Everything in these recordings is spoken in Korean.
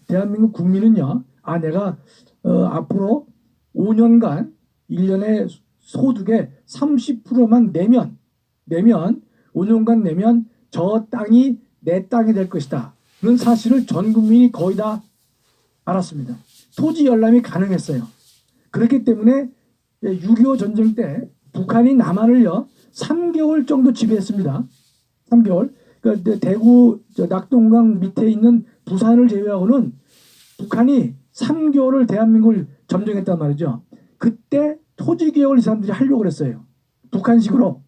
대한민국 국민은요, 아, 내가 앞으로 5년간 1년에 소득의 30%만 내면 5년간 내면 저 땅이 내 땅이 될 것이다. 그런 사실을 전 국민이 거의 다 알았습니다. 토지 열람이 가능했어요. 그렇기 때문에 6.25 전쟁 때 북한이 남한을요 3개월 정도 지배했습니다. 3개월. 그러니까 대구 낙동강 밑에 있는 부산을 제외하고는 북한이 3개월을 대한민국을 점령했단 말이죠. 그때 토지 개혁을 이 사람들이 하려고 그랬어요. 북한식으로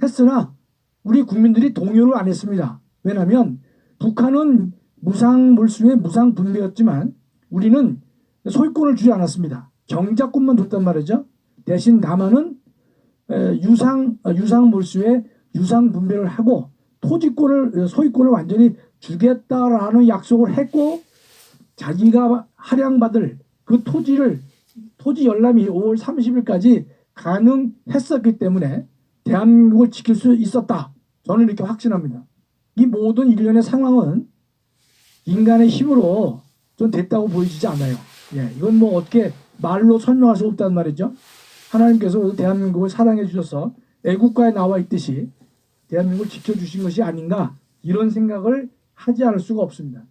했으나 우리 국민들이 동요를 안 했습니다. 왜냐하면 북한은 무상몰수의 무상분배였지만 우리는 소유권을 주지 않았습니다. 경작권만 줬단 말이죠. 대신 남한은 유상몰수의 유상분배를 하고 소유권을 완전히 주겠다라는 약속을 했고 자기가 할양받을 그 토지 열람이 5월 30일까지 가능했었기 때문에 대한민국을 지킬 수 있었다. 저는 이렇게 확신합니다. 이 모든 일련의 상황은 인간의 힘으로 좀 됐다고 보이지 않아요. 예, 이건 뭐 어떻게 말로 설명할 수 없단 말이죠. 하나님께서 대한민국을 사랑해 주셔서 애국가에 나와 있듯이 대한민국을 지켜주신 것이 아닌가 이런 생각을 하지 않을 수가 없습니다.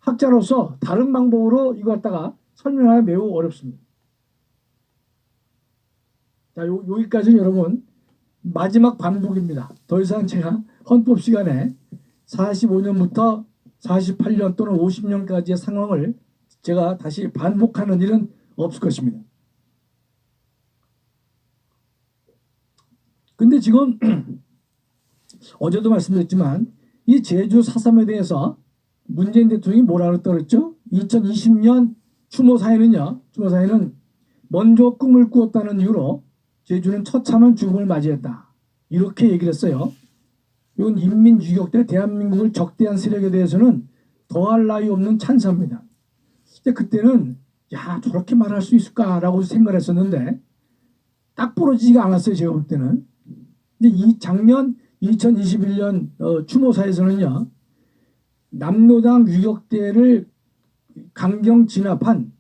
학자로서 다른 방법으로 이거 갖다가 설명하기 매우 어렵습니다. 자, 여기까지는 여러분 마지막 반복입니다. 더 이상 제가 헌법 시간에 45년부터 48년 또는 50년까지의 상황을 제가 다시 반복하는 일은 없을 것입니다. 근데 지금 어제도 말씀드렸지만 이 제주 4.3에 대해서 문재인 대통령이 뭐라 그랬죠? 2020년 추모사에는 먼저 꿈을 꾸었다는 이유로 제주는 처참한 죽음을 맞이했다. 이렇게 얘기를 했어요. 이건 인민유격 때 대한민국을 적대한 세력에 대해서는 더할 나위 없는 찬사입니다. 그때는 야 저렇게 말할 수 있을까라고 생각을 했었는데 딱 부러지지가 않았어요. 제가 볼 때는. 근데 이 작년 2021년 추모사에서는요. 남로당 유격대를 강경 진압한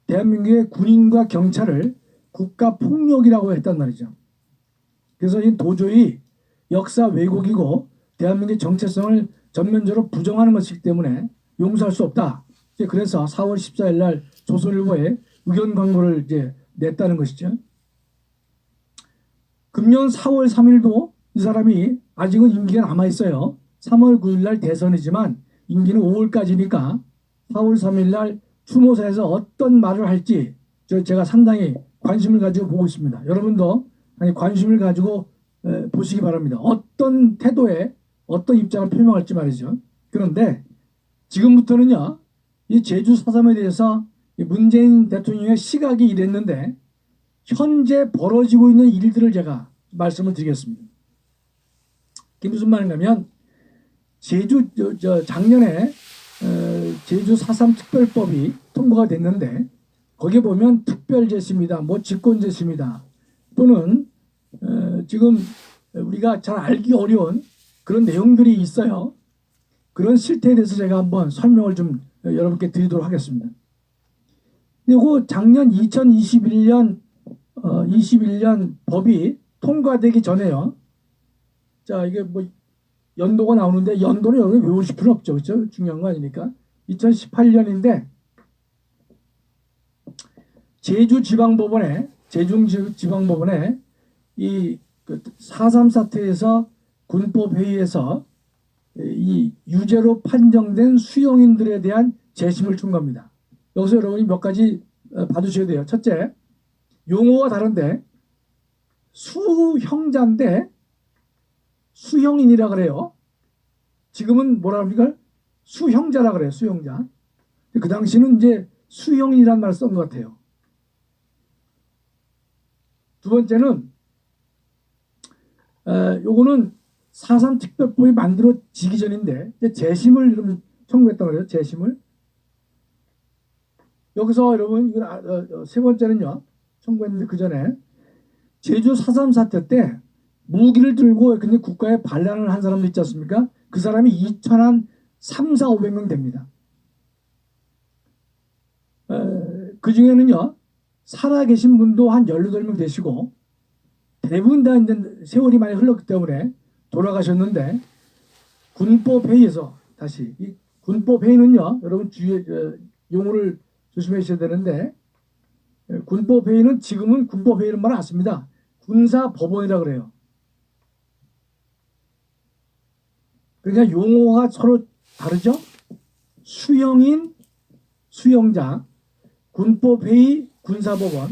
대한민국의 군인과 경찰을 국가폭력이라고 했단 말이죠. 그래서 이 도저히 역사 왜곡이고 대한민국의 정체성을 전면적으로 부정하는 것이기 때문에 용서할 수 없다. 그래서 4월 14일 날 조선일보에 의견 광고를 이제 냈다는 것이죠. 금년 4월 3일도 이 사람이 아직은 임기가 남아 있어요. 3월 9일 날 대선이지만 임기는 5월까지니까 4월 3일 날 추모사에서 어떤 말을 할지 제가 상당히 관심을 가지고 보고 있습니다. 여러분도 관심을 가지고 보시기 바랍니다. 어떤 태도에 어떤 입장을 표명할지 말이죠. 그런데 지금부터는요. 이 제주 4.3에 대해서 문재인 대통령의 시각이 이랬는데 현재 벌어지고 있는 일들을 제가 말씀을 드리겠습니다. 이게 무슨 말인가 하면 작년에 제주 4.3 특별법이 통과가 됐는데 거기에 보면 특별제시입니다. 뭐 직권제시입니다. 또는 지금 우리가 잘 알기 어려운 그런 내용들이 있어요. 그런 실태에 대해서 제가 한번 설명을 좀 여러분께 드리도록 하겠습니다. 그리고 작년 2021년 21년 법이 통과되기 전에요. 자, 이게 뭐 연도가 나오는데 연도는 여러분 외우실 필요 없죠. 그렇죠? 중요한 거 아니니까. 2018년인데 제주지방법원에 이 4.3 사태에서 군법회의에서 이 유죄로 판정된 수용인들에 대한 재심을 청구합니다. 여기서 여러분이 몇 가지 봐주셔야 돼요. 첫째, 용어가 다른데 수형자인데 수형인이라 그래요. 지금은 뭐라 합니까? 수형자라 그래요. 수형자. 그 당시는 이제 수형이라는 말을 쓴 것 같아요. 두 번째는 요거는 4.3 특별법이 만들어지기 전인데 재심을 청구했다고 그래요. 재심을. 여기서 여러분 세 번째는요. 청구했는데 그 전에 제주 4.3 사태 때 무기를 들고 근데 국가에 반란을 한 사람도 있지 않습니까? 그 사람이 이천한 3, 4, 500명 됩니다. 그 중에는요, 살아계신 분도 한 18명 되시고, 대부분 다 이제 세월이 많이 흘렀기 때문에 돌아가셨는데, 군법회의에서 다시, 이 군법회의는요, 여러분 주의, 용어를 조심해 주셔야 되는데, 군법회의는 지금은 군법회의는 말 안 씁니다. 군사법원이라고 그래요. 그러니까 용어가 서로 다르죠? 수영인, 수영자, 군법회의, 군사법원.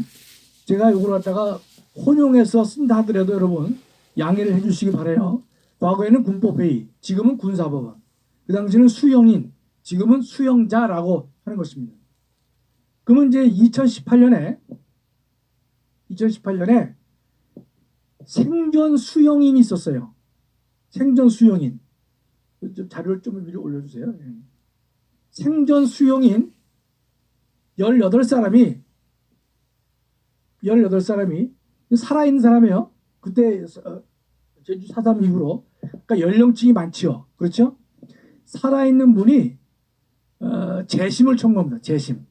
제가 이걸 갖다가 혼용해서 쓴다 하더라도 여러분 양해를 해주시기 바라요. 과거에는 군법회의, 지금은 군사법원. 그 당시는 수영인, 지금은 수영자라고 하는 것입니다. 그러면 이제 2018년에 생존 수영인이 있었어요. 생존 수영인. 좀 자료를 좀 위로 올려주세요. 생존 수영인 18사람이 살아있는 사람이에요. 그때 제주 4.3 이후로. 그러니까 연령층이 많지요. 그렇죠? 살아있는 분이 재심을 청구합니다. 재심.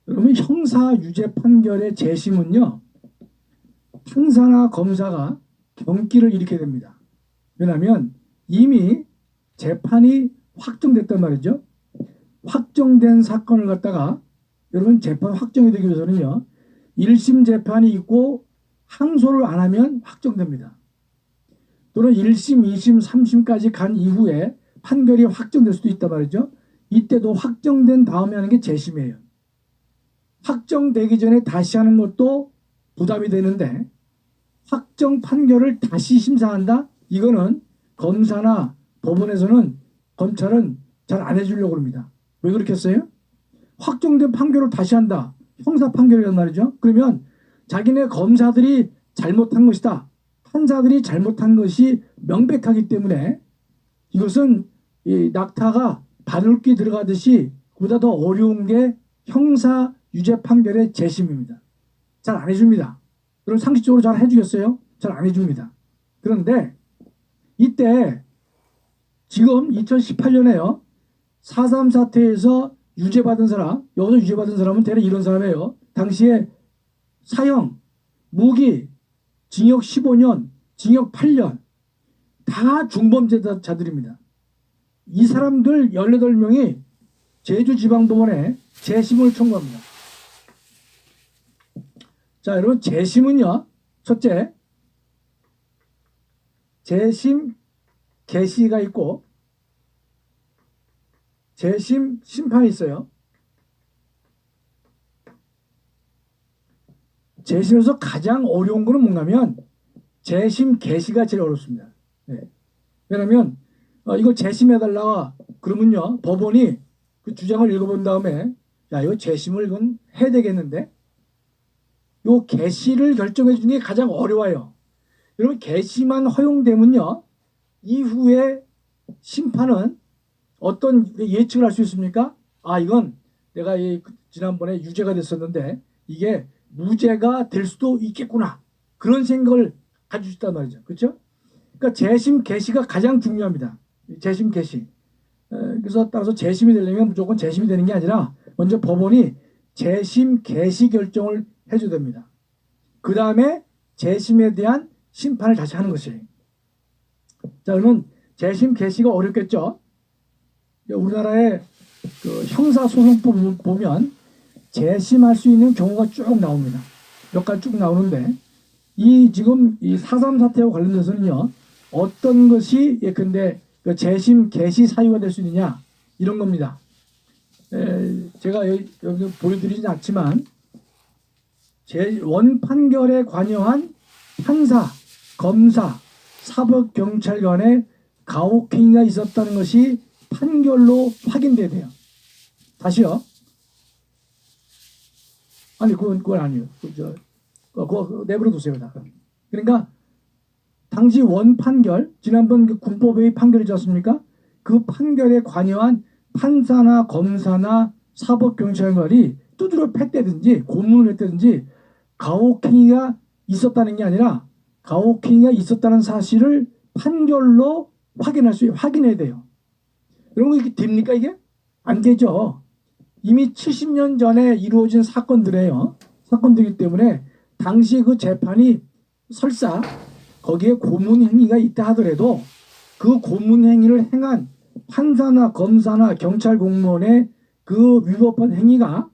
그러면 형사 유죄 판결의 재심은요, 판사나 검사가 경기를 일으켜야 됩니다. 왜냐하면 이미 재판이 확정됐단 말이죠. 확정된 사건을 갖다가 여러분 재판 확정이 되기 위해서는요, 1심 재판이 있고 항소를 안 하면 확정됩니다. 또는 1심, 2심, 3심까지 간 이후에 판결이 확정될 수도 있단 말이죠. 이때도 확정된 다음에 하는 게 재심이에요. 확정되기 전에 다시 하는 것도 부담이 되는데 확정 판결을 다시 심사한다? 이거는 검사나 법원에서는 검찰은 잘 안 해주려고 합니다. 왜 그렇겠어요? 확정된 판결을 다시 한다. 형사 판결이란 말이죠. 그러면 자기네 검사들이 잘못한 것이다. 판사들이 잘못한 것이 명백하기 때문에 이것은 이 낙타가 바늘귀 들어가듯이 보다 더 어려운 게 형사 유죄 판결의 재심입니다. 잘 안 해줍니다. 그럼 상식적으로 잘 해주겠어요? 잘 안 해줍니다. 그런데 이때 지금 2018년에요. 4.3 사태에서 유죄받은 사람, 여기서 유죄받은 사람은 대략 이런 사람이에요. 당시에 사형, 무기, 징역 15년, 징역 8년 다 중범죄자들입니다. 이 사람들 18명이 제주지방법원에 재심을 청구합니다. 자, 여러분 재심은요. 첫째, 재심 개시가 있고 재심 심판이 있어요. 재심에서 가장 어려운 거는 뭔가면 재심 개시가 제일 어렵습니다. 네. 왜냐하면 이거 재심해달라 그러면요. 법원이 그 주장을 읽어본 다음에 야 이거 재심을 이건 해야 되겠는데 요 개시를 결정해 주는 게 가장 어려워요. 여러분 개시만 허용되면요. 이후에 심판은 어떤 예측을 할 수 있습니까? 아 이건 내가 지난번에 유죄가 됐었는데 이게 무죄가 될 수도 있겠구나. 그런 생각을 가질 수 있단 말이죠. 그렇죠? 그러니까 재심 개시가 가장 중요합니다. 재심 개시. 그래서 따라서 재심이 되려면 무조건 재심이 되는 게 아니라 먼저 법원이 재심 개시 결정을 해줘야 됩니다. 그 다음에 재심에 대한 심판을 다시 하는 것이에요. 자 그러면 재심 개시가 어렵겠죠. 우리나라의 그 형사소송법 보면 재심할 수 있는 경우가 쭉 나옵니다. 몇 가지 쭉 나오는데 지금 이 4.3 사태와 관련돼서는요. 어떤 것이 예컨대 그 재심 개시 사유가 될 수 있느냐 이런 겁니다. 제가 여기 보여드리진 않지만 원 판결에 관여한 판사, 검사, 사법경찰관의 가혹행위가 있었다는 것이 판결로 확인돼야 돼요. 다시요. 아니 그건 아니에요. 그거 내버려 두세요. 그러니까 당시 원 판결, 지난번 그 군법회의 판결이지 않습니까? 그 판결에 관여한 판사나 검사나 사법경찰관이 두드려 팼다든지 고문을 했다든지 가혹행위가 있었다는 게 아니라 가혹행위가 있었다는 사실을 판결로 확인해야 돼요. 여러분 이게 됩니까 이게? 안 되죠. 이미 70년 전에 이루어진 사건들이에요. 사건들이기 때문에 당시 그 재판이 설사 거기에 고문 행위가 있다 하더라도 그 고문 행위를 행한 판사나 검사나 경찰 공무원의 그 위법한 행위가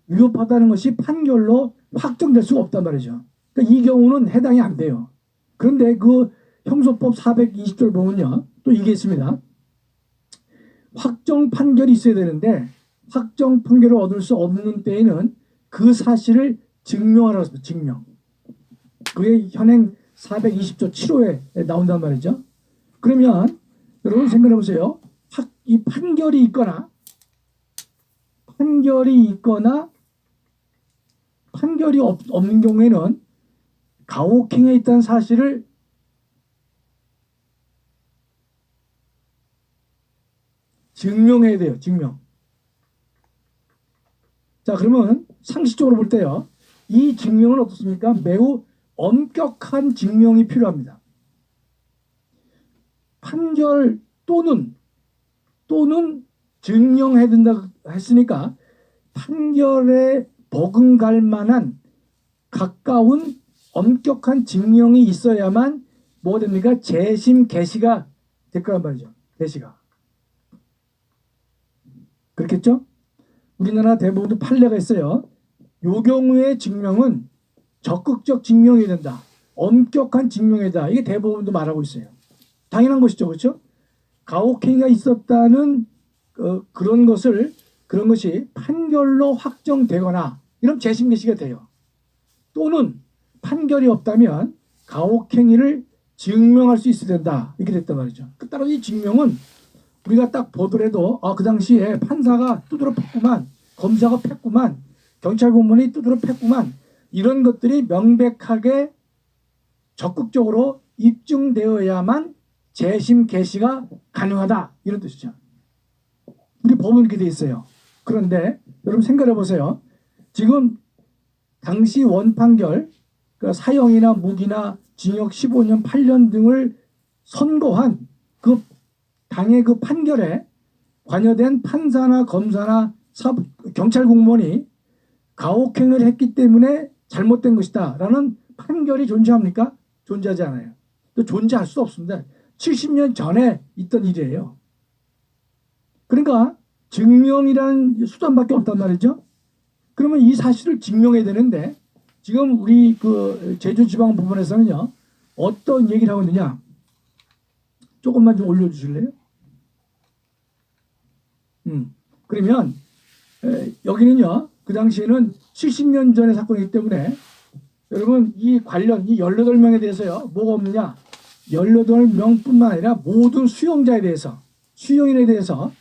위법하다는 것이 판결로 확정될 수가 없단 말이죠. 그러니까 이 경우는 해당이 안 돼요. 그런데 그 형소법 420절 보면요. 또 이게 있습니다. 확정 판결이 있어야 되는데 확정 판결을 얻을 수 없는 때에는 그 사실을 증명하라고 했습니다. 증명. 그게 현행 420조 7호에 나온단 말이죠. 그러면 여러분 생각해 보세요. 이 판결이 있거나 판결이 없는 경우에는 가혹행위에 있다는 사실을 증명해야 돼요. 증명. 자, 그러면 상식적으로 볼 때요. 이 증명은 어떻습니까? 매우 엄격한 증명이 필요합니다. 판결 또는 증명해야 된다 했으니까 판결에 버금갈 만한 가까운 엄격한 증명이 있어야만 뭐가 됩니까? 재심 개시가 될 거란 말이죠. 개시가. 그렇겠죠? 우리나라 대법원도 판례가 있어요. 요 경우의 증명은 적극적 증명이 된다. 엄격한 증명이다. 이게 대법원도 말하고 있어요. 당연한 것이죠. 그렇죠? 가혹행위가 있었다는 그런 것이 판결로 확정되거나 이런 재심 개시가 돼요. 또는 판결이 없다면 가혹행위를 증명할 수 있어야 된다. 이렇게 됐단 말이죠. 따라서 이 증명은 우리가 딱 보더라도 그 당시에 판사가 두드러 팼구만, 검사가 팼구만, 경찰 공무원이 두드러 팼구만, 이런 것들이 명백하게 적극적으로 입증되어야만 재심 개시가 가능하다, 이런 뜻이죠. 우리 법은 이렇게 돼 있어요. 그런데 여러분 생각해 보세요. 지금 당시 원판결, 그러니까 사형이나 무기나 징역 15년, 8년 등을 선고한 그 당의 그 판결에 관여된 판사나 검사나 경찰 공무원이 가혹행위를 했기 때문에 잘못된 것이다 라는 판결이 존재합니까? 존재하지 않아요. 또 존재할 수 없습니다. 70년 전에 있던 일이에요. 그러니까 증명이라는 수단밖에 없단 말이죠. 그러면 이 사실을 증명해야 되는데 지금 우리 그 제주지방법원에서는요 어떤 얘기를 하고 있느냐, 조금만 좀 올려주실래요? 그러면 여기는요 그 당시에는 70년 전의 사건이기 때문에 여러분 이 관련 이 18명에 대해서요 뭐가 없느냐, 18명뿐만 아니라 모든 수용자에 대해서, 수용인에 대해서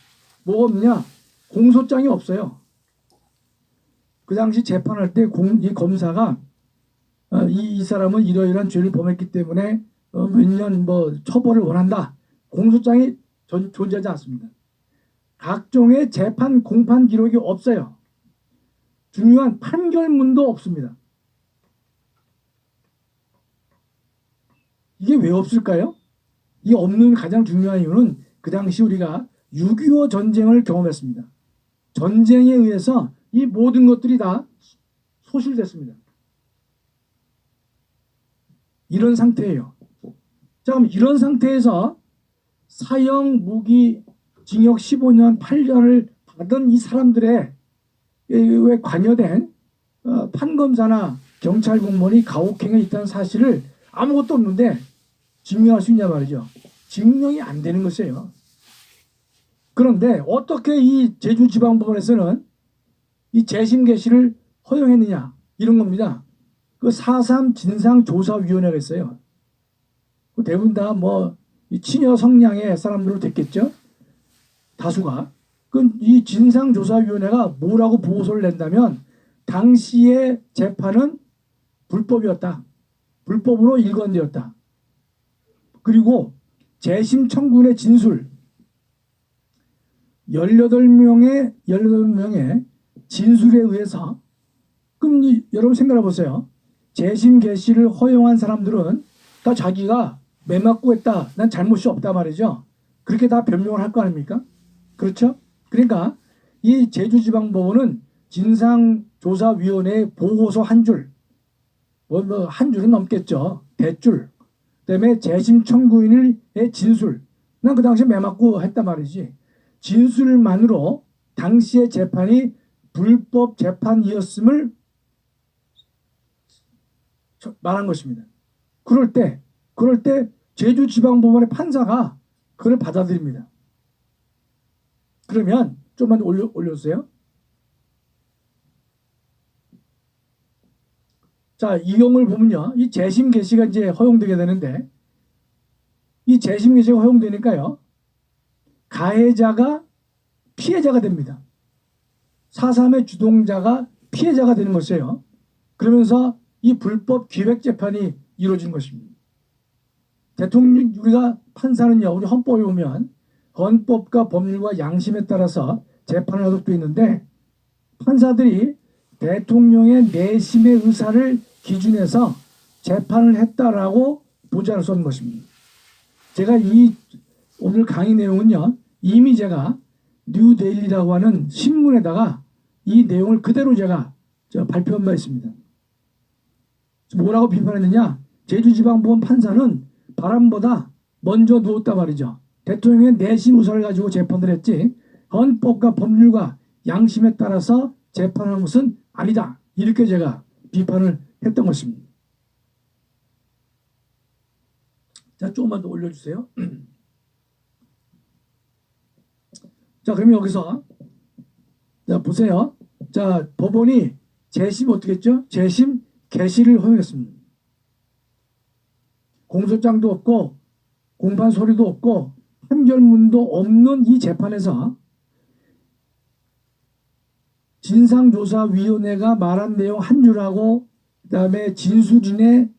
뭐가 없느냐, 공소장이 없어요. 그 당시 재판할 때 이 검사가 이 사람은 이러이러한 죄를 범했기 때문에 몇 년 뭐 처벌을 원한다, 공소장이 존재하지 않습니다. 각종의 재판 공판 기록이 없어요. 중요한 판결문도 없습니다. 이게 왜 없을까요? 이 없는 가장 중요한 이유는 그 당시 우리가 6.25 전쟁을 경험했습니다. 전쟁에 의해서 이 모든 것들이 다 소실됐습니다. 이런 상태예요. 자, 그럼 이런 상태에서 사형, 무기, 징역 15년, 8년을 받은 이 사람들의 왜 관여된 판검사나 경찰 공무원이 가혹행위에 있다는 사실을 아무것도 없는데 증명할 수 있냐 말이죠. 증명이 안 되는 것이에요. 그런데 어떻게 이 제주지방법원에서는 이 재심 개시를 허용했느냐, 이런 겁니다. 그 4.3 진상조사위원회가 있어요. 대부분 다 뭐 친여 성향의 사람들로 됐겠죠. 다수가. 이 진상조사위원회가 뭐라고 보고서를 낸다면 당시의 재판은 불법이었다. 불법으로 일관되었다. 그리고 재심 청구인의 진술 18명의 진술에 의해서 그럼 여러분 생각해 보세요. 재심 개시를 허용한 사람들은 다 자기가 매 맞고 했다. 난 잘못이 없다 말이죠. 그렇게 다 변명을 할 거 아닙니까? 그렇죠? 그러니까 이 제주지방법원은 진상조사위원회 보고서 한 줄, 한 줄은 넘겠죠. 대줄. 그다음에 재심 청구인의 진술. 난 그 당시에 매 맞고 했단 말이지. 진술만으로 당시의 재판이 불법 재판이었음을 말한 것입니다. 그럴 때 제주지방법원의 판사가 그걸 받아들입니다. 그러면 좀만 올려주세요. 자, 이 경우를 보면요. 이 재심 개시가 이제 허용되게 되는데, 이 재심 개시가 허용되니까요. 가해자가 피해자가 됩니다. 4.3의 주동자가 피해자가 되는 것이에요. 그러면서 이 불법 기획 재판이 이루어진 것입니다. 대통령, 우리가 판사는요, 우리 헌법에 보면 헌법과 법률과 양심에 따라서 재판을 하도록 되어 있는데, 판사들이 대통령의 내심의 의사를 기준해서 재판을 했다라고 보지 않을 수 없는 것입니다. 제가 오늘 강의 내용은요, 이미 제가 뉴데일리라고 하는 신문에다가 이 내용을 그대로 제가 발표한 바 있습니다. 뭐라고 비판했느냐? 제주지방법원 판사는 바람보다 먼저 누웠다 말이죠. 대통령의 내심 의사를 가지고 재판을 했지 헌법과 법률과 양심에 따라서 재판하는 것은 아니다. 이렇게 제가 비판을 했던 것입니다. 자, 조금만 더 올려주세요. 자, 그러면 여기서 자 보세요. 자, 법원이 재심 어떻게 했죠? 재심 개시를 허용했습니다. 공소장도 없고 공판 소리도 없고 판결문도 없는 이 재판에서 진상조사위원회가 말한 내용 한 줄하고 그다음에 진술인의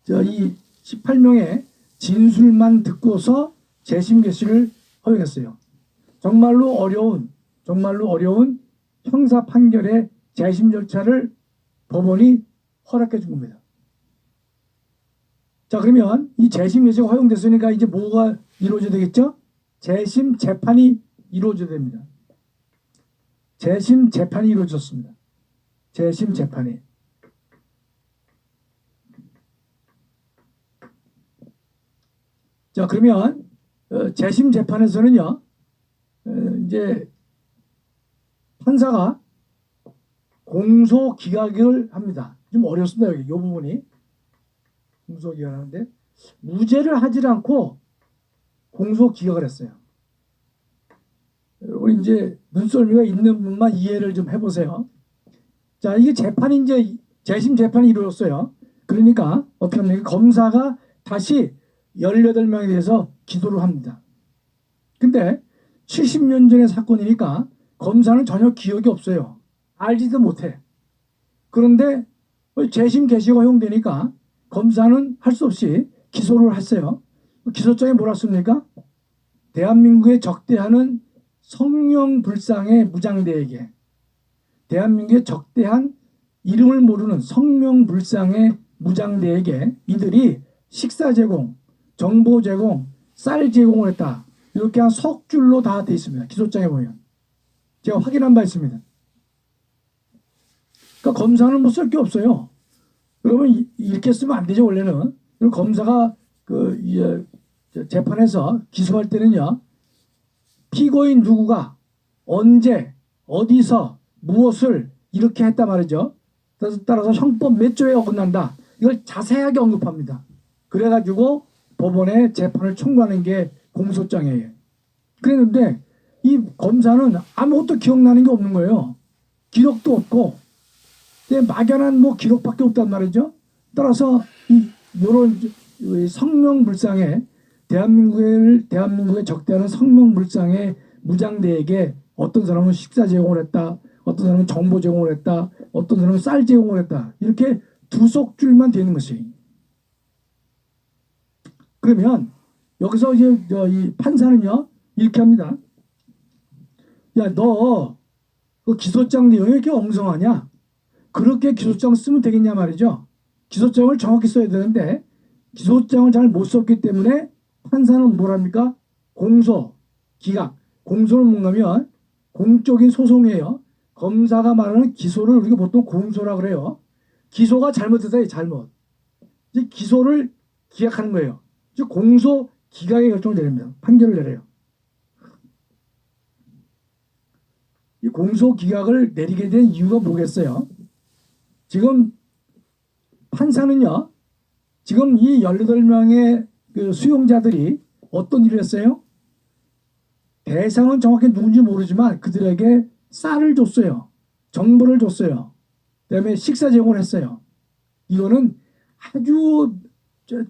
이 18명의 진술만 듣고서 재심 개시를 허용했어요. 정말로 어려운 형사 판결의 재심 절차를 법원이 허락해 준 겁니다. 자, 그러면 이 재심 개시가 허용됐으니까 이제 뭐가 이루어져야 되겠죠? 재심 재판이 이루어져야 됩니다. 재심 재판이 이루어졌습니다. 재심 재판이. 자, 그러면 재심 재판에서는요, 이제 판사가 공소 기각을 합니다. 좀 어렵습니다. 여기 이 부분이 공소 기각하는데 무죄를 하지 않고 공소 기각을 했어요. 우리 이제 눈썰미가 있는 분만 이해를 좀 해보세요. 자, 이게 재판이 이제 재심 재판이 이루어졌어요. 그러니까 어떻게 하면 검사가 다시 18명에 대해서 기소를 합니다. 근데 70년 전의 사건이니까 검사는 전혀 기억이 없어요. 알지도 못해. 그런데 재심 개시가 허용되니까 검사는 할 수 없이 기소를 했어요. 기소장에 뭐라 씁니까? 대한민국에 적대하는 성명불상의 무장대에게, 대한민국에 적대한 이름을 모르는 성명불상의 무장대에게 이들이 식사 제공, 정보 제공, 쌀 제공을 했다. 이렇게 한 석 줄로 다 돼 있습니다. 기소장에 보면. 제가 확인한 바 있습니다. 그러니까 검사는 뭐 쓸 게 없어요. 그러면 이렇게 쓰면 안 되죠, 원래는. 그리고 검사가 재판에서 기소할 때는요, 피고인 누구가 언제 어디서 무엇을 이렇게 했단 말이죠. 따라서 형법 몇 조에 어긋난다. 이걸 자세하게 언급합니다. 그래가지고 법원에 재판을 청구하는 게 공소장이에요. 그랬는데 이 검사는 아무것도 기억나는 게 없는 거예요. 기록도 없고 막연한 뭐 기록밖에 없단 말이죠. 따라서 이런 성명불상의 대한민국에 적대하는 성명불상의 무장대에게 어떤 사람은 식사 제공을 했다, 어떤 사람은 정보 제공을 했다, 어떤 사람은 쌀 제공을 했다. 이렇게 두 속줄만 되는 것이. 그러면 여기서 이제 이 판사는요 이렇게 합니다. 야, 너 그 기소장 내용이 왜 이렇게 엉성하냐? 그렇게 기소장 쓰면 되겠냐 말이죠. 기소장을 정확히 써야 되는데 기소장을 잘 못 썼기 때문에 판사는 뭐랍니까? 공소, 기각. 공소는 뭔가면 공적인 소송이에요. 검사가 말하는 기소를 우리가 보통 공소라 그래요. 기소가 잘못됐다, 잘못. 이제 기소를 기각하는 거예요. 즉 공소 기각의 결정을 내립니다. 판결을 내려요. 이 공소 기각을 내리게 된 이유가 뭐겠어요? 지금 판사는요. 지금 이 18명의 그 수용자들이 어떤 일을 했어요? 대상은 정확히 누군지 모르지만 그들에게 쌀을 줬어요. 정보를 줬어요. 그다음에 식사 제공을 했어요. 이거는 아주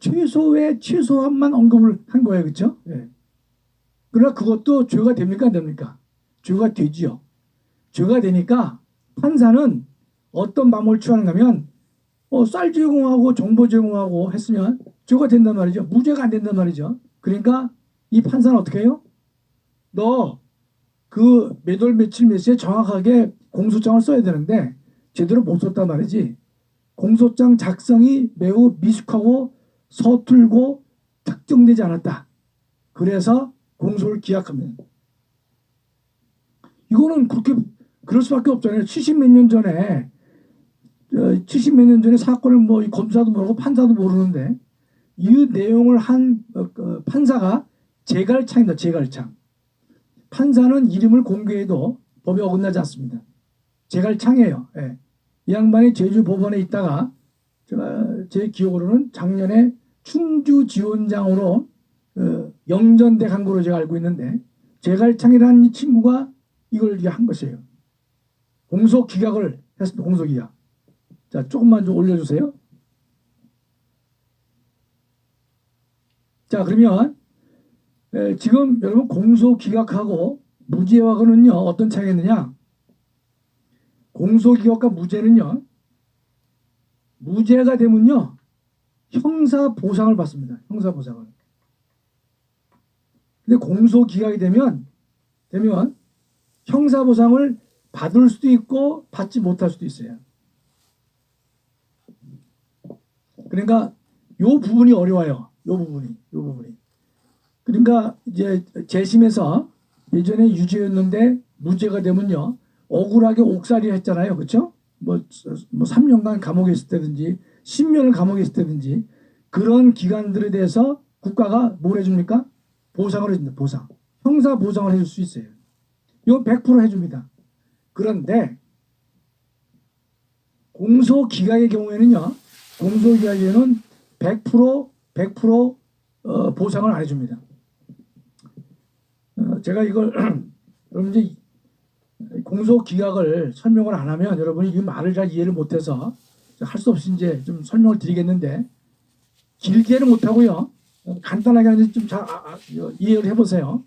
최소의 최소한만 언급을 한 거예요. 그렇죠? 예. 그러나 그것도 죄가 됩니까? 안 됩니까? 죄가 되지요. 죄가 되니까 판사는 어떤 방법을 취하는가 하면 쌀 제공하고 정보 제공하고 했으면 죄가 된단 말이죠. 무죄가 안 된단 말이죠. 그러니까 이 판사는 어떻게 해요? 너 그 몇 월 며칠 몇 시에 정확하게 공소장을 써야 되는데 제대로 못 썼단 말이지. 공소장 작성이 매우 미숙하고 서툴고 특정되지 않았다. 그래서 공소를 기각합니다. 이거는 그렇게 그럴 수밖에 없잖아요. 70 몇 년 전에 70 몇 년 전에 사건을 뭐 검사도 모르고 판사도 모르는데 이 내용을 한 판사가 제갈창입니다. 제갈창. 판사는 이름을 공개해도 법에 어긋나지 않습니다. 제갈창이에요. 예. 이 양반이 제주 법원에 있다가 제가 제 기억으로는 작년에 충주지원장으로 영전대 간 거로 제가 알고 있는데 제갈창이라는 이 친구가 이걸 한 것이에요. 공소 기각을 했습니다. 공소 기각. 자, 조금만 좀 올려주세요. 자, 그러면 지금 여러분 공소 기각하고 무죄하고는요 어떤 차이가 있느냐? 공소 기각과 무죄는요 무죄가 되면요 형사 보상을 받습니다. 형사 보상을. 근데 공소 기각이 되면 형사 보상을 받을 수도 있고 받지 못할 수도 있어요. 그러니까 요 부분이 어려워요. 요 부분이. 그러니까 이제 재심에서 예전에 유죄였는데 무죄가 되면요 억울하게 옥살이 했잖아요. 그렇죠? 뭐 3년간 감옥에 있을 때든지 10년을 감옥에 있을 때든지 그런 기간들에 대해서 국가가 뭘 해줍니까? 보상을 해줍니다. 보상. 형사 보상을 해줄 수 있어요. 이건 100% 해줍니다. 그런데 공소기각의 경우에는요. 공소기각에는 100% 보상을 안 해줍니다. 제가 이걸 여러분 이제 공소기각을 설명을 안 하면 여러분이 이 말을 잘 이해를 못해서 할 수 없이 이제 좀 설명을 드리겠는데 길게는 못하고요. 간단하게 좀 잘 이해를 해보세요.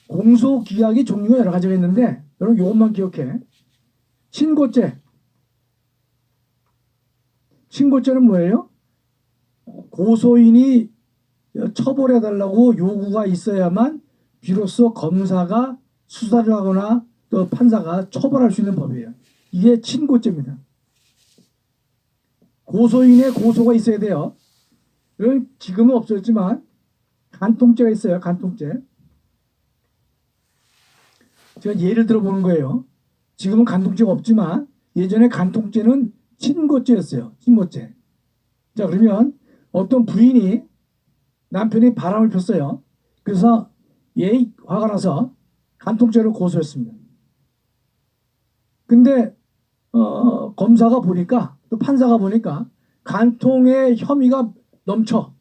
공소기각이 종류가 여러 가지가 있는데 여러분 이것만 기억해. 신고죄는 뭐예요? 고소인이 처벌해달라고 요구가 있어야만 비로소 검사가 수사를 하거나 또 판사가 처벌할 수 있는 법이에요. 이게 신고죄입니다. 고소인의 고소가 있어야 돼요. 지금은 없어졌지만 간통죄가 있어요. 간통죄. 제가 예를 들어보는 거예요. 지금은 간통죄가 없지만 예전에 간통죄는 신고죄였어요. 신고죄. 자, 그러면 어떤 부인이 남편이 바람을 폈어요. 그래서 화가 나서 간통죄로 고소했습니다. 근데 검사가 보니까 또 판사가 보니까 간통의 혐의가 넘쳐.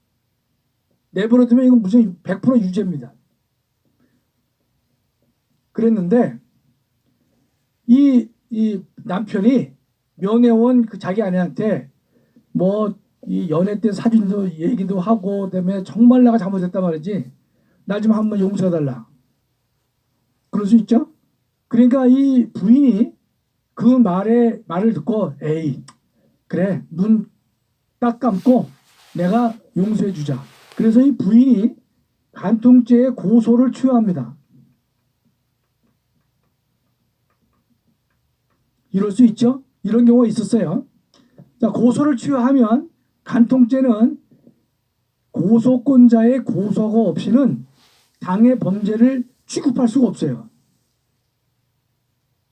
내버려두면 이건 무슨 100% 유죄입니다. 그랬는데 이 남편이 면회온 그 자기 아내한테 뭐 이 연애 때 사진도 얘기도 하고 그다음에 정말 내가 잘못했단 말이지. 나 좀 한번 용서해달라. 그럴 수 있죠? 그러니까 이 부인이 그 말을 듣고 에이 그래 눈 딱 감고 내가 용서해 주자. 그래서 이 부인이 간통죄의 고소를 취하합니다. 이럴 수 있죠? 이런 경우가 있었어요. 자, 고소를 취하하면 간통죄는 고소권자의 고소가 없이는 당해 범죄를 취급할 수가 없어요.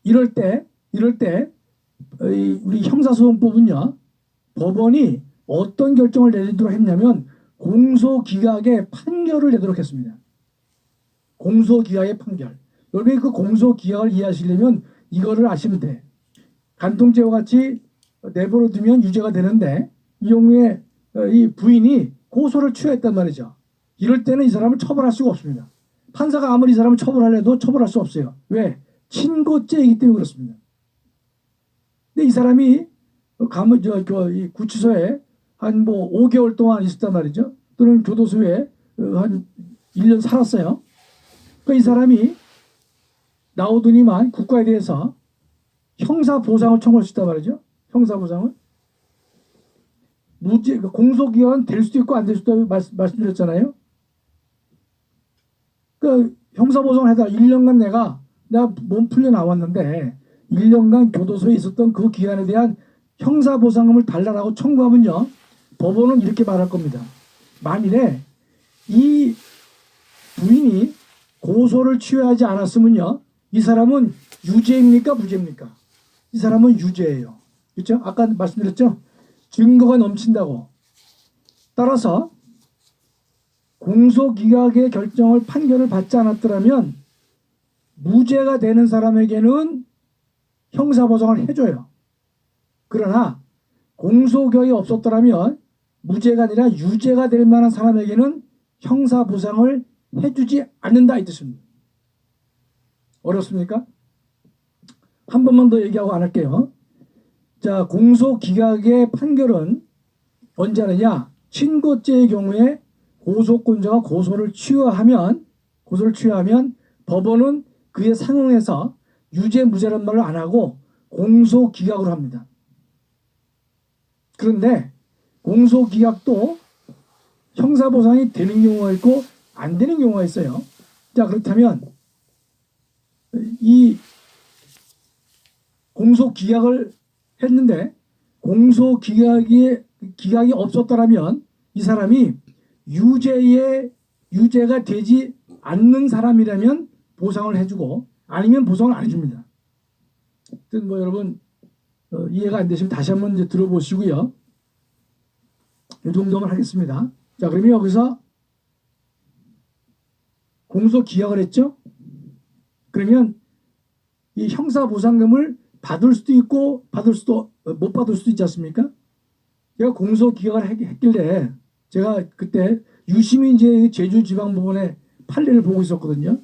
이럴 때 우리 형사소송법은요, 법원이 어떤 결정을 내리도록 했냐면 공소기각의 판결을 내도록 했습니다. 공소기각의 판결. 여러분이 그 공소기각을 이해하시려면 이거를 아시면 돼. 간통죄와 같이 내버려 두면 유죄가 되는데 이 경우에 이 부인이 고소를 취하했단 말이죠. 이럴 때는 이 사람을 처벌할 수가 없습니다. 판사가 아무리 이 사람을 처벌하려도 처벌할 수 없어요. 왜? 친고죄이기 때문에 그렇습니다. 근데 이 사람이 이 구치소에 한 뭐 5개월 동안 있었단 말이죠. 또는 교도소에 한 1년 살았어요. 그러니까 이 사람이 나오더니만 국가에 대해서 형사보상을 청구할 수 있단 말이죠. 형사보상을. 무죄, 공소기간 될 수도 있고 안 될 수도 있고 말씀드렸잖아요. 그 형사보상을 해다 1년간 내가 몸 풀려 나왔는데 1년간 교도소에 있었던 그 기간에 대한 형사보상금을 달라고 청구하면요, 법원은 이렇게 말할 겁니다. 만일에 이 부인이 고소를 취하지 않았으면요, 이 사람은 유죄입니까 무죄입니까? 이 사람은 유죄예요. 그렇죠? 아까 말씀드렸죠? 증거가 넘친다고. 따라서 공소기각의 결정을 판결을 받지 않았더라면 무죄가 되는 사람에게는 형사보상을 해줘요. 그러나 공소기각이 없었더라면 무죄가 아니라 유죄가 될 만한 사람에게는 형사보상을 해주지 않는다 이 뜻입니다. 어렵습니까? 한 번만 더 얘기하고 안 할게요. 자, 공소기각의 판결은 언제 하느냐? 친고죄의 경우에 고소권자가 고소를 취하하면 법원은 그에 상응해서 유죄 무죄란 말을 안 하고 공소기각으로 합니다. 그런데 공소기각도 형사보상이 되는 경우가 있고 안 되는 경우가 있어요. 자, 그렇다면 이 공소기각을 했는데 기각이 없었더라면 이 사람이 유죄가 되지 않는 사람이라면 보상을 해주고 아니면 보상을 안 해줍니다. 뭐 여러분 이해가 안 되시면 다시 한번 이제 들어보시고요. 이 정도만 하겠습니다. 자, 그러면 여기서 공소기각을 했죠. 그러면 이 형사보상금을 받을 수도 있고 못 받을 수도 있지 않습니까? 제가 공소기각을 했길래 제가 그때 유시민제 제주지방법원의 판례를 보고 있었거든요.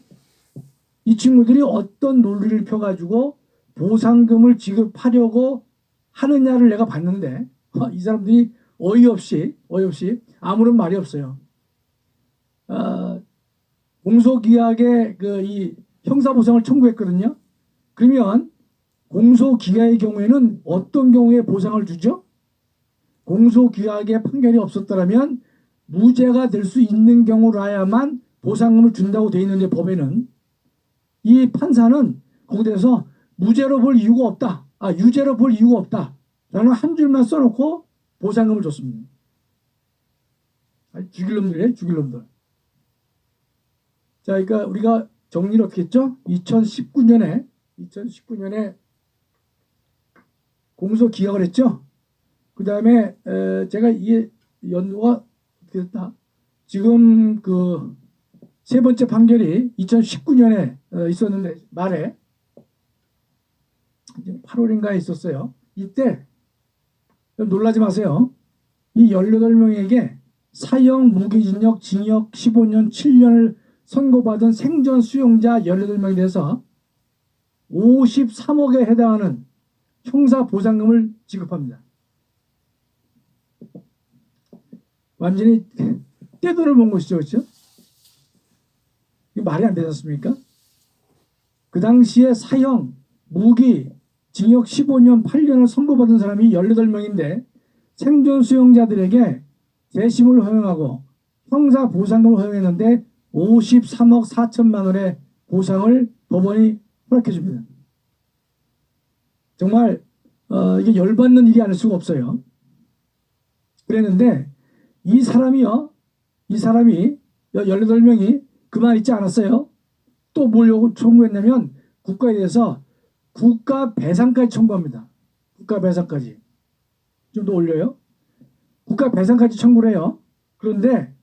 이 친구들이 어떤 논리를 펴가지고 보상금을 지급하려고 하느냐를 내가 봤는데 이 사람들이 어이없이 아무런 말이 없어요. 공소기각에 이 형사보상을 청구했거든요. 그러면 공소기각의 경우에는 어떤 경우에 보상을 주죠? 공소기각의 판결이 없었더라면 무죄가 될 수 있는 경우라야만 보상금을 준다고 되어 있는데 법에는 이 판사는 거기에서 무죄로 볼 이유가 없다. 유죄로 볼 이유가 없다. 라는 한 줄만 써놓고 보상금을 줬습니다. 죽일 놈들이에요. 죽일 놈들. 자, 그러니까 우리가 정리를 어떻게 했죠? 2019년에 공소기각을 했죠. 그 다음에 제가 이게 연도가 어떻게 됐다. 지금 그 세 번째 판결이 2019년에 있었는데 말에 8월인가에 있었어요. 이때 놀라지 마세요. 이 18명에게 사형, 무기징역, 징역 15년, 7년을 선고받은 생전 수용자 18명에 대해서 53억에 해당하는 형사보상금을 지급합니다. 완전히 떼돈을 본 것이죠. 그렇죠? 이게 말이 안 되지 않습니까? 그 당시에 사형, 무기, 징역 15년, 8년을 선고받은 사람이 18명인데 생존 수용자들에게 재심을 허용하고 형사보상금을 허용했는데 53억 4천만 원의 보상을 법원이 허락해 줍니다. 정말 이게 열받는 일이 아닐 수가 없어요. 그랬는데 이 사람이 18명이 그만 있지 않았어요. 또 뭘 청구했냐면 국가에 대해서 국가 배상까지 청구합니다. 국가 배상까지. 좀 더 올려요. 국가 배상까지 청구를 해요. 그런데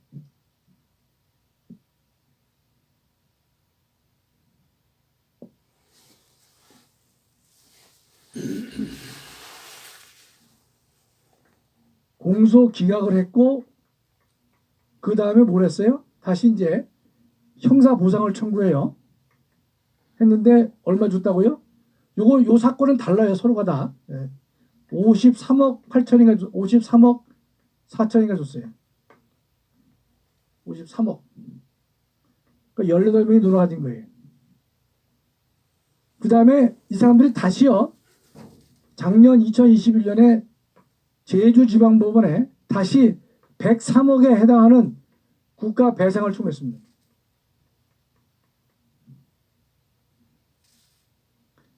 공소 기각을 했고 그 다음에 뭘 했어요? 다시 이제 형사 보상을 청구해요. 했는데 얼마 줬다고요? 요 사건은 달라요. 서로가 다. 53억 8천인가 53억 4천인가 줬어요. 53억. 그러니까 18명이 놀아가진 거예요. 그 다음에 이 사람들이 다시요. 작년 2021년에 제주지방법원에 다시 103억에 해당하는 국가 배상을 청구했습니다.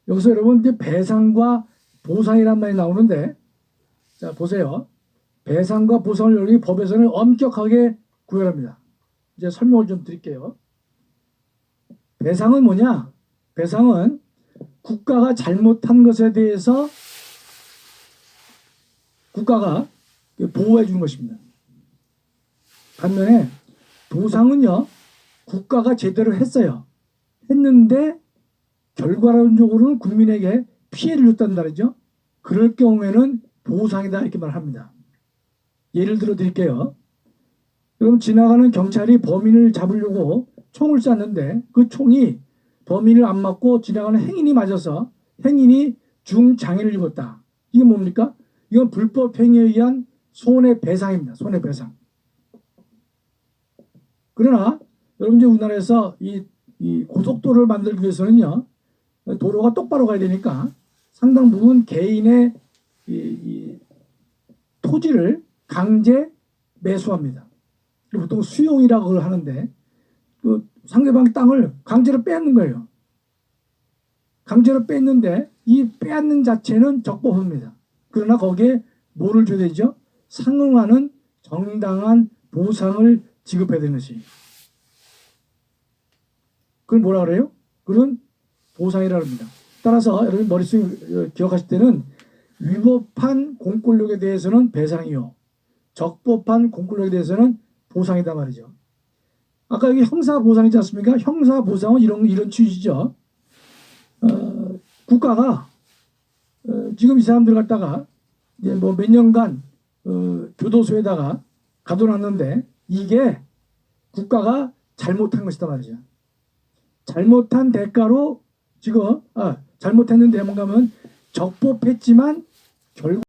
여기서 여러분 이제 배상과 보상이란 말이 나오는데, 자 보세요. 배상과 보상을 여기 법에서는 엄격하게 구별합니다. 이제 설명을 좀 드릴게요. 배상은 뭐냐? 배상은 국가가 잘못한 것에 대해서 국가가 보호해 주는 것입니다. 반면에 보상은요, 국가가 제대로 했어요. 했는데 결과론적으로는 국민에게 피해를 줬다는 말이죠. 그럴 경우에는 보상이다 이렇게 말합니다. 예를 들어 드릴게요. 그럼 지나가는 경찰이 범인을 잡으려고 총을 쐈는데 그 총이 범인을 안 맞고 지나가는 행인이 맞아서 행인이 중장애를 입었다. 이게 뭡니까? 이건 불법 행위에 의한 손해배상입니다. 손해배상. 그러나 여러분 이제 우리나라에서 이 고속도로를 만들기 위해서는요, 도로가 똑바로 가야 되니까 상당 부분 개인의 이 토지를 강제 매수합니다. 보통 수용이라고 그걸 하는데 그 상대방 땅을 강제로 빼앗는 거예요. 강제로 뺐는데 이 빼앗는 자체는 적법합니다. 그러나 거기에 뭐를 줘야 되죠? 상응하는 정당한 보상을 지급해야 되는 것이. 그걸 뭐라 그래요? 그건 보상이라고 합니다. 따라서 여러분 머릿속에 기억하실 때는 위법한 공권력에 대해서는 배상이요, 적법한 공권력에 대해서는 보상이다 말이죠. 아까 여기 형사보상이지 않습니까? 형사보상은 이런 취지죠. 국가가 지금 이 사람들 갖다가 이제 뭐 몇 년간 교도소에다가 가둬놨는데 이게 국가가 잘못한 것이다 말이죠. 잘못한 대가로 지금 잘못했는데 뭔가 하면 적법했지만 결국